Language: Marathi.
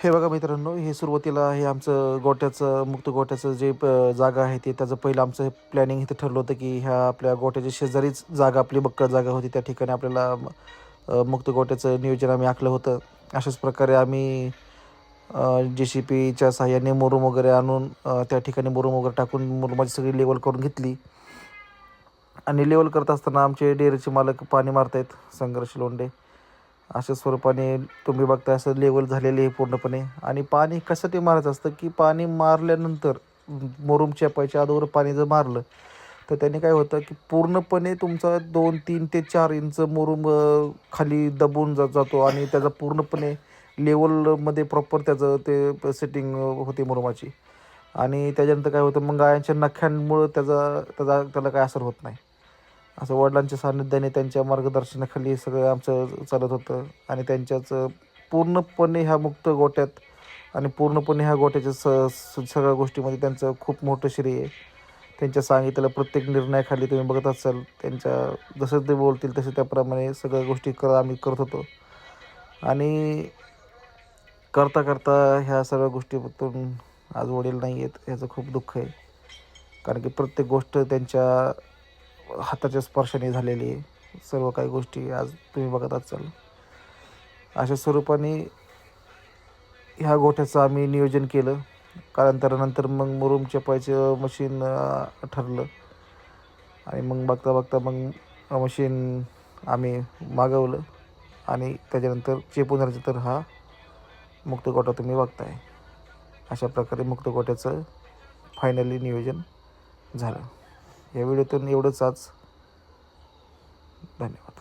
हे बघा मित्रांनो, हे सुरुवातीला हे आमचं गोट्याचं मुक्त गोट्याचं जे जागा आहे ते त्याचं पहिलं आमचं प्लॅनिंग इथं ठरलं होतं की ह्या आपल्या गोट्याच्या शेजारीच जागा आपली बक्कळ जागा होती. त्या ठिकाणी आपल्याला मुक्त गोट्याचं नियोजन आम्ही आखलं होतं. अशाच प्रकारे आम्ही JCPच्या साहाय्याने मुरुम वगैरे आणून त्या ठिकाणी मुरुम वगैरे टाकून मुरुमाची सगळी लेवल करून घेतली. आणि लेवल करत असताना आमचे डेअरीचे मालक पाणी मारतायत, संघर्ष लोंढे. अशा स्वरूपाने तुम्ही बघताय असं लेवल झालेले आहे पूर्णपणे. आणि पाणी कशासाठी मारायचं असतं की पाणी मारल्यानंतर मुरुम चेपायच्या अगोदर पाणी जर मारलं तर त्याने काय होतं की पूर्णपणे तुमचा 2-3 ते 4 इंच मुरुम खाली दबून जातो आणि त्याचा पूर्णपणे लेवलमध्ये प्रॉपर त्याचं ते सेटिंग होते मुरुमाची. आणि त्याच्यानंतर काय होतं मग गायांच्या नख्यांमुळं त्याला काय असर होत नाही. असं वडिलांच्या सान्निध्याने त्यांच्या मार्गदर्शनाखाली सगळं आमचं चालत होतं. आणि त्यांच्याच पूर्णपणे ह्या मुक्त गोट्यात आणि पूर्णपणे ह्या गोट्याच्या सगळ्या गोष्टीमध्ये त्यांचं खूप मोठं श्रेय आहे. त्यांच्या सांगितलेल्या प्रत्येक निर्णयाखाली तुम्ही बघत असाल त्यांच्या जसं ते बोलतील तसं त्याप्रमाणे सगळ्या गोष्टी आम्ही करत होतो. आणि करता करता ह्या सगळ्या गोष्टीतून आज वडील नाही आहेत ह्याचं खूप दुःख आहे. कारण की प्रत्येक गोष्ट त्यांच्या हाताच्या स्पर्शाने झालेली आहे. सर्व काही गोष्टी आज तुम्ही बघत असाल. अशा स्वरूपाने ह्या गोठ्याचं आम्ही नियोजन केलं. कालांतरानंतर मग मुरुम चेपायचं मशीन ठरलं. आणि मग बघता बघता मग मशीन आम्ही मागवलं आणि त्याच्यानंतर चेपून झाल्यानंतर हा मुक्त गोठा तुम्ही बघताय. अशा प्रकारे मुक्त गोठ्याचं फायनली नियोजन झालं. या व्हिडिओतून एवढंच आज. धन्यवाद.